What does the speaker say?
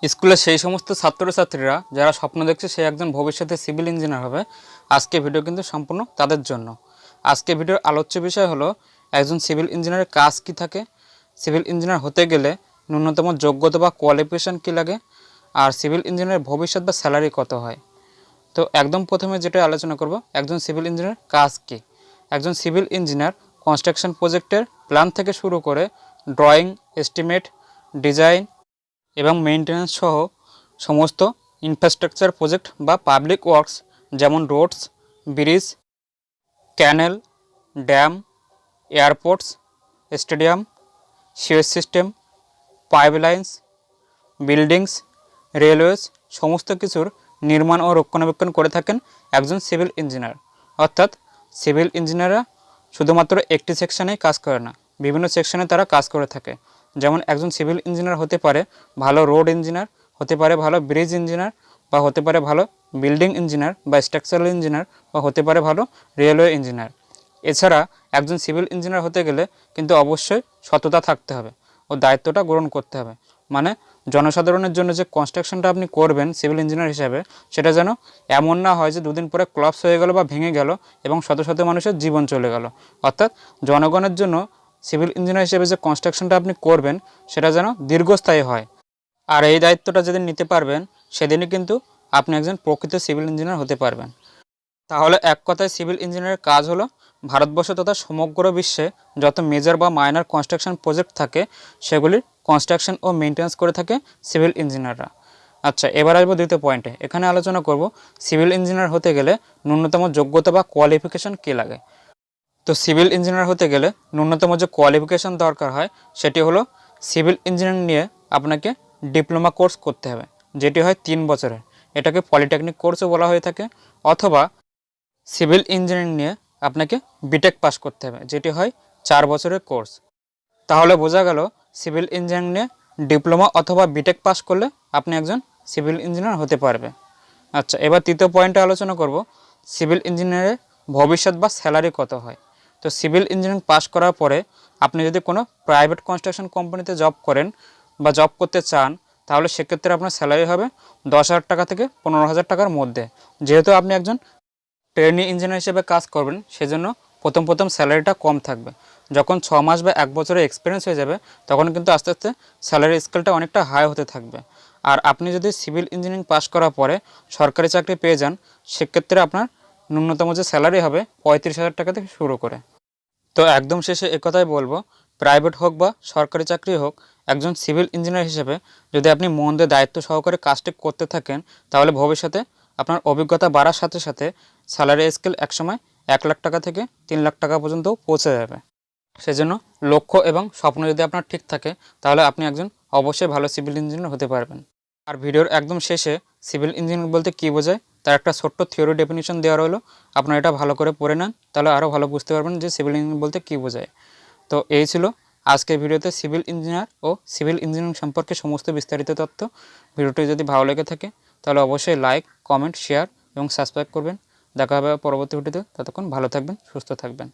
স্কুলে সেই সমস্ত ছাত্রছাত্রীরা যারা স্বপ্ন দেখছে সে একজন ভবিষ্যতে সিভিল ইঞ্জিনিয়ার হবে, আজকে ভিডিও কিন্তু সম্পূর্ণ তাদের জন্য। আজকে ভিডিওর আলোচ্য বিষয় হলো একজন সিভিল ইঞ্জিনিয়ারের কাজ কি থাকে, সিভিল ইঞ্জিনিয়ার হতে গেলে ন্যূনতম যোগ্যতা বা কোয়ালিফিকেশন কি লাগে, আর সিভিল ইঞ্জিনিয়ারের ভবিষ্যৎ বা স্যালারি কত হয়। তো একদম প্রথমে যেটা আলোচনা করব, একজন সিভিল ইঞ্জিনিয়ার কাজ কি। একজন সিভিল ইঞ্জিনিয়ার কনস্ট্রাকশন প্রজেক্টের প্ল্যান থেকে শুরু করে ড্রয়িং, এস্টিমেট, ডিজাইন এবং মেইনটেন্যান্স সহ সমস্ত ইনফ্রাস্ট্রাকচার প্রজেক্ট বা পাবলিক ওয়ার্কস যেমন roads, bridge, canal, dam, airports, stadium, sewage system, pipelines, buildings, railways সমস্ত কিছুর নির্মাণ ও রক্ষণাবেক্ষণ করে থাকেন একজন সিভিল ইঞ্জিনিয়ার। অর্থাৎ সিভিল ইঞ্জিনিয়াররা শুধুমাত্র একটি সেকশনেই কাজ করে না, বিভিন্ন সেকশনে তারা কাজ করে থাকে। যেমন একজন সিভিল ইঞ্জিনিয়ার হতে পারে ভালো রোড ইঞ্জিনিয়ার, হতে পারে ভালো ব্রিজ ইঞ্জিনিয়ার, বা হতে পারে ভালো বিল্ডিং ইঞ্জিনিয়ার বা স্ট্রাকচারাল ইঞ্জিনিয়ার, বা হতে পারে ভালো রেলওয়ে ইঞ্জিনিয়ার। এছাড়া একজন সিভিল ইঞ্জিনিয়ার হতে গেলে কিন্তু অবশ্যই সততা থাকতে হবে ও দায়িত্বটা গ্রহণ করতে হবে। মানে জনসাধারণের জন্য যে কনস্ট্রাকশনটা আপনি করবেন সিভিল ইঞ্জিনিয়ার হিসাবে, সেটা যেন এমন না হয় যে দুদিন পরে ক্লাপস হয়ে গেল বা ভেঙে গেল এবং শত শত মানুষের জীবন চলে গেল। অর্থাৎ জনগণের জন্য সিভিল ইঞ্জিনিয়ার হিসেবে যে কনস্ট্রাকশনটা আপনি করবেন সেটা যেন দীর্ঘস্থায়ী হয়। আর এই দায়িত্বটা যেদিন নিতে পারবেন সেদিনই কিন্তু আপনি একজন প্রকৃত সিভিল ইঞ্জিনিয়ার হতে পারবেন। তাহলে এক কথায় সিভিল ইঞ্জিনিয়ারের কাজ হলো ভারতবর্ষ তথা সমগ্র বিশ্বে যত মেজর বা মাইনর কনস্ট্রাকশন প্রজেক্ট থাকে সেগুলির কনস্ট্রাকশন ও মেনটেন্যান্স করে থাকে সিভিল ইঞ্জিনিয়াররা। আচ্ছা, এবার আসবো দ্বিতীয় পয়েন্টে। এখানে আলোচনা করব সিভিল ইঞ্জিনিয়ার হতে গেলে ন্যূনতম যোগ্যতা বা কোয়ালিফিকেশন কী লাগে। তো সিভিল ইঞ্জিনিয়ার হতে গেলে ন্যূনতম যে কোয়ালিফিকেশন দরকার হয় সেটি হলো সিভিল ইঞ্জিনিয়ারিং নিয়ে আপনাকে ডিপ্লোমা কোর্স করতে হবে, যেটি হয় 3 বছরের। এটাকে পলিটেকনিক কোর্সও বলা হয়ে থাকে। অথবা সিভিল ইঞ্জিনিয়ারিং নিয়ে আপনাকে বিটেক পাস করতে হবে, যেটি হয় 4 বছরের কোর্স। তাহলে বোঝা গেল সিভিল ইঞ্জিনিয়ারিং নিয়ে ডিপ্লোমা অথবা বিটেক পাস করলে আপনি একজন সিভিল ইঞ্জিনিয়ার হতে পারবে। আচ্ছা, এবার তৃতীয় পয়েন্টে আলোচনা করব সিভিল ইঞ্জিনিয়ারের ভবিষ্যৎ বা স্যালারি কত হয়। তো সিভিল ইঞ্জিনিয়ারিং পাস করার পরে আপনি যদি কোনো প্রাইভেট কনস্ট্রাকশন কোম্পানিতে জব করেন বা জব করতে চান, তাহলে সেক্ষেত্রে আপনার স্যালারি হবে 10,000 টাকা থেকে 15,000 টাকার মধ্যে। যেহেতু আপনি একজন ট্রেনি ইঞ্জিনিয়ার হিসেবে কাজ করবেন, সেজন্য প্রথম স্যালারিটা কম থাকবে। যখন 6 মাস বা 1 বছরের এক্সপিরিয়েন্স হয়ে যাবে তখন কিন্তু আস্তে আস্তে স্যালারি স্কেলটা অনেকটা হাই হতে থাকবে। আর আপনি যদি সিভিল ইঞ্জিনিয়ারিং পাস করার পরে সরকারি চাকরি পেয়ে যান, সেক্ষেত্রে আপনার ন্যূনতম যে স্যালারি হবে 35,000 টাকা থেকে শুরু করে। তো একদম শেষে একথাই বলবো, প্রাইভেট হোক বা সরকারি চাকরি হোক, একজন সিভিল ইঞ্জিনিয়ার হিসেবে যদি আপনি মন দিয়ে দায়িত্ব সহকারে কাজটি করতে থাকেন, তাহলে ভবিষ্যতে আপনার অভিজ্ঞতা বাড়ার সাথে সাথে স্যালারি স্কেল একসময় 1 লাখ টাকা থেকে 3 লাখ টাকা পর্যন্ত পৌঁছে যাবে। সেজন্য লক্ষ্য এবং স্বপ্ন যদি আপনার ঠিক থাকে, তাহলে আপনি একজন অবশ্যই ভালো সিভিল ইঞ্জিনিয়ার হতে পারবেন। আর ভিডিওর একদম শেষে সিভিল ইঞ্জিনিয়ার বলতে কী বোঝায় তার একটা ছোট্ট থিওরি ডেফিনিশন দেওয়া রইলো। আপনারা এটা ভালো করে পড়ে নেন, তাহলে আরও ভালো বুঝতে পারবেন যে সিভিল ইঞ্জিনিয়ার বলতে কী বোঝায়। তো এই ছিল আজকের ভিডিওতে সিভিল ইঞ্জিনিয়ার ও সিভিল ইঞ্জিনিয়ারিং সম্পর্কে সমস্ত বিস্তারিত তথ্য। ভিডিওটি যদি ভালো লেগে থাকে তাহলে অবশ্যই লাইক, কমেন্ট, শেয়ার এবং সাবস্ক্রাইব করবেন। দেখা হবে পরবর্তী ভিডিওতে। ততক্ষণ ভালো থাকবেন, সুস্থ থাকবেন।